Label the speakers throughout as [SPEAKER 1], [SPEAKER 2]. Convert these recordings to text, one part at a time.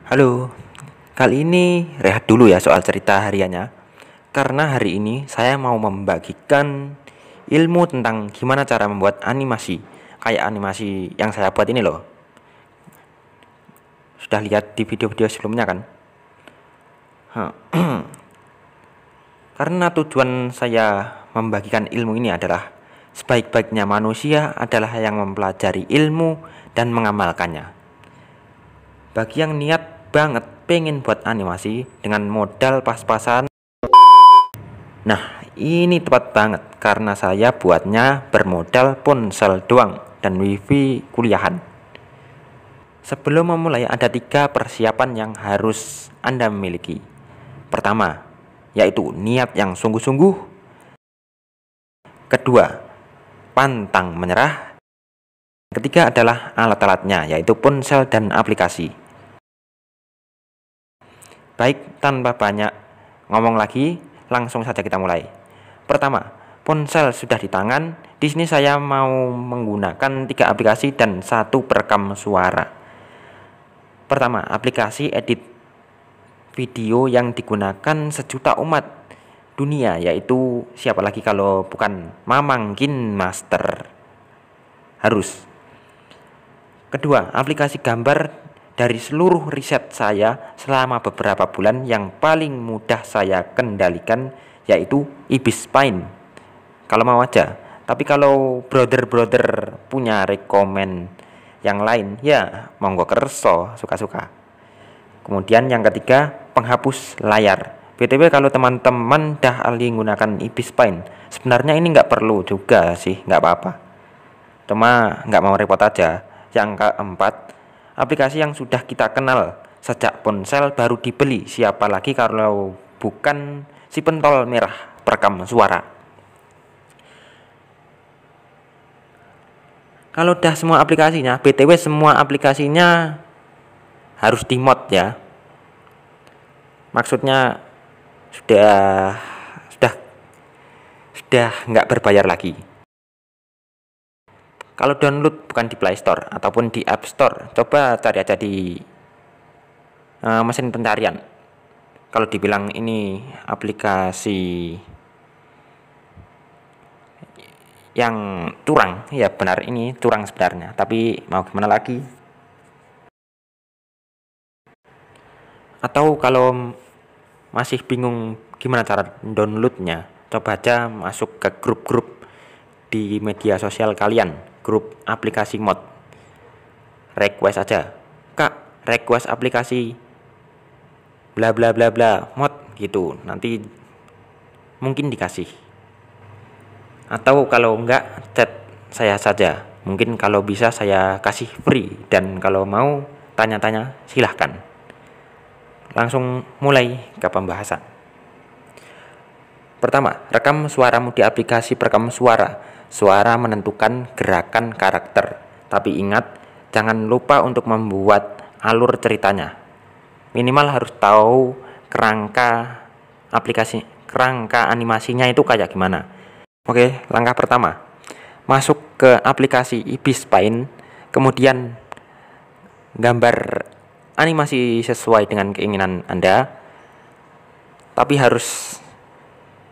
[SPEAKER 1] Halo, kali ini rehat dulu ya soal cerita hariannya. Karena hari ini saya mau membagikan ilmu tentang gimana cara membuat animasi. Kayak animasi yang saya buat ini loh. Sudah lihat di video-video sebelumnya kan? Karena tujuan saya membagikan ilmu ini adalah sebaik-baiknya manusia adalah yang mempelajari ilmu dan mengamalkannya. Bagi yang niat banget pengen buat animasi dengan modal pas-pasan, nah ini tepat banget karena saya buatnya bermodal ponsel doang dan wifi kuliahan. Sebelum memulai ada 3 persiapan yang harus Anda miliki. Pertama, yaitu niat yang sungguh-sungguh. Kedua, pantang menyerah. Ketiga adalah alat-alatnya, yaitu ponsel dan aplikasi. Baik, tanpa banyak ngomong lagi, langsung saja kita mulai. Pertama, ponsel sudah di tangan. Di sini saya mau menggunakan 3 aplikasi dan 1 perekam suara. Pertama, aplikasi edit video yang digunakan sejuta umat dunia, yaitu siapa lagi kalau bukan Mamang KineMaster. Harus. Kedua, aplikasi gambar dari seluruh riset saya selama beberapa bulan yang paling mudah saya kendalikan yaitu Ibis Paint. Kalau mau aja. Tapi kalau brother-brother punya rekomen yang lain, ya monggo kerso, suka-suka. Kemudian yang ketiga, penghapus layar. BTW kalau teman-teman dah ahli menggunakan Ibis Paint, sebenarnya ini nggak perlu juga sih, nggak apa-apa. Cuma nggak mau repot aja. Yang keempat, aplikasi yang sudah kita kenal sejak ponsel baru dibeli. Siapa lagi kalau bukan si pentol merah perekam suara. Kalau udah semua aplikasinya, BTW semua aplikasinya harus di-mod ya. Maksudnya sudah nggak berbayar lagi. Kalau download bukan di Play Store ataupun di App Store, coba cari aja di mesin pencarian. Kalau dibilang ini aplikasi yang curang, ya benar ini curang sebenarnya. Tapi mau gimana lagi? Atau kalau masih bingung gimana cara downloadnya, coba aja masuk ke grup-grup di media sosial kalian, grup aplikasi mod. Request aja, Kak, request aplikasi bla bla bla bla mod gitu, nanti mungkin dikasih. Atau kalau enggak, chat saya saja, mungkin kalau bisa saya kasih free. Dan kalau mau tanya-tanya silahkan. Langsung mulai ke pembahasan. Pertama, rekam suaramu di aplikasi perekam suara. Suara menentukan gerakan karakter. Tapi ingat, jangan lupa untuk membuat alur ceritanya. Minimal harus tahu kerangka animasinya itu kayak gimana. Oke, langkah pertama, masuk ke aplikasi Ibis Paint, kemudian gambar animasi sesuai dengan keinginan Anda, tapi harus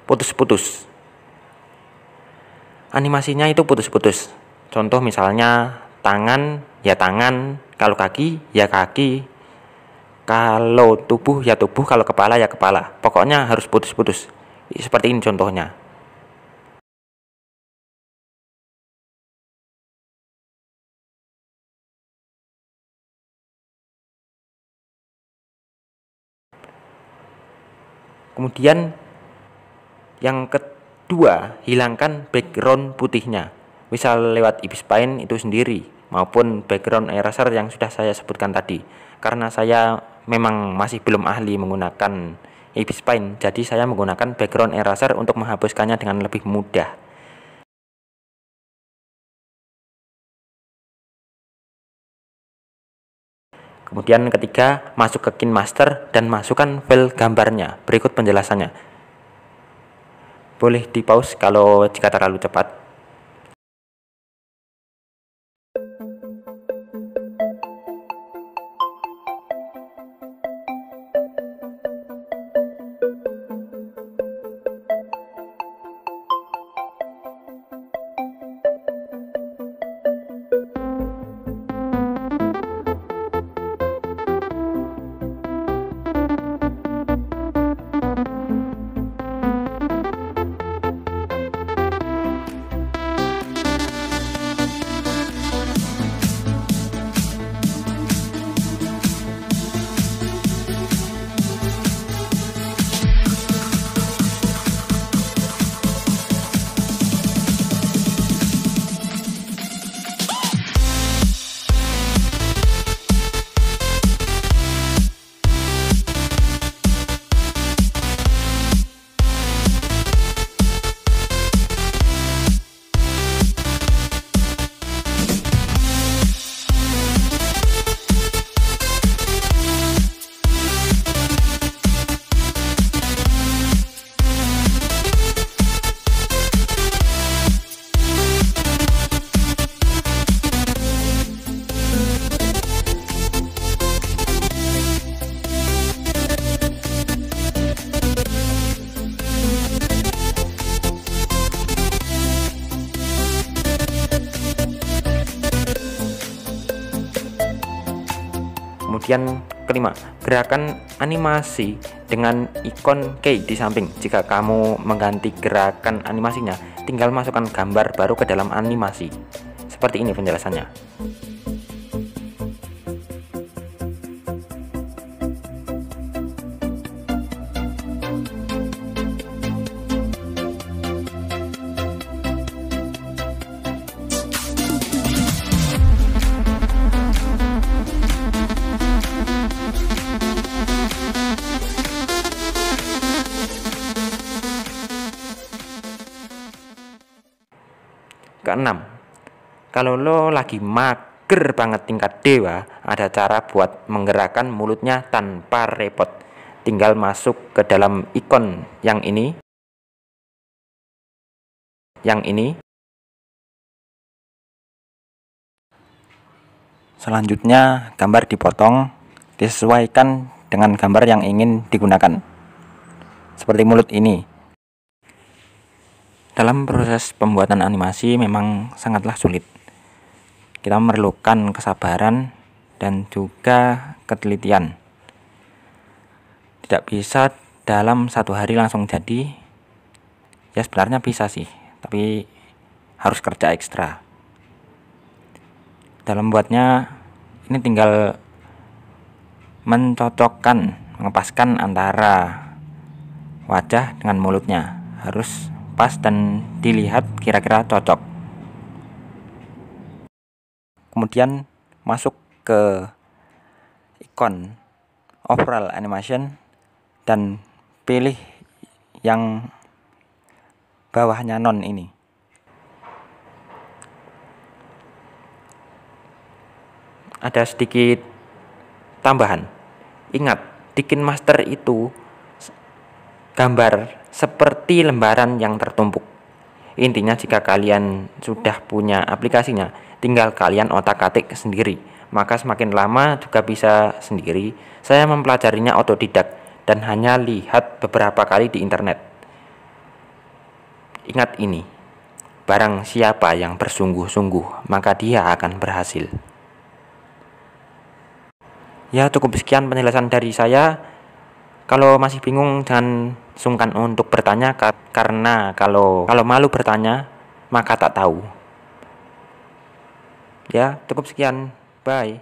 [SPEAKER 1] putus-putus. Animasinya itu putus-putus. Contoh misalnya tangan, ya tangan, kalau kaki, ya kaki, kalau tubuh, ya tubuh, kalau kepala, ya kepala. Pokoknya harus putus-putus. Seperti ini contohnya. Kemudian yang kedua, hilangkan background putihnya. Misal lewat Ibis Paint itu sendiri maupun background eraser yang sudah saya sebutkan tadi. Karena saya memang masih belum ahli menggunakan Ibis Paint, jadi saya menggunakan background eraser untuk menghapuskannya dengan lebih mudah. Kemudian ketiga, masuk ke KineMaster dan masukkan file gambarnya. Berikut penjelasannya. Boleh di pause kalau jika terlalu cepat. Kemudian kelima, gerakan animasi dengan ikon key di samping. Jika kamu mengganti gerakan animasinya, tinggal masukkan gambar baru ke dalam animasi. Seperti ini penjelasannya. Keenam, kalau lo lagi mager banget tingkat dewa, ada cara buat menggerakkan mulutnya tanpa repot. Tinggal masuk ke dalam ikon yang ini. Selanjutnya, gambar dipotong, disesuaikan dengan gambar yang ingin digunakan. Seperti mulut ini. Dalam proses pembuatan animasi memang sangatlah sulit. Kita memerlukan kesabaran dan juga ketelitian. Tidak bisa dalam 1 hari langsung jadi. Ya sebenarnya bisa sih, tapi harus kerja ekstra. Dalam buatnya ini tinggal mengepaskan antara wajah dengan mulutnya. Harus pas dan dilihat kira-kira cocok. Kemudian masuk ke ikon overall animation dan pilih yang bawahnya non ini. Ada sedikit tambahan. Ingat, di KineMaster itu gambar seperti lembaran yang tertumpuk. Intinya jika kalian sudah punya aplikasinya, tinggal kalian otak-atik sendiri. Maka semakin lama juga bisa sendiri. Saya mempelajarinya otodidak dan hanya lihat beberapa kali di internet. Ingat ini, barang siapa yang bersungguh-sungguh, maka dia akan berhasil. Ya, cukup sekian penjelasan dari saya. Kalau masih bingung jangan sungkan untuk bertanya, karena kalau malu bertanya maka tak tahu. Ya, cukup sekian. Bye.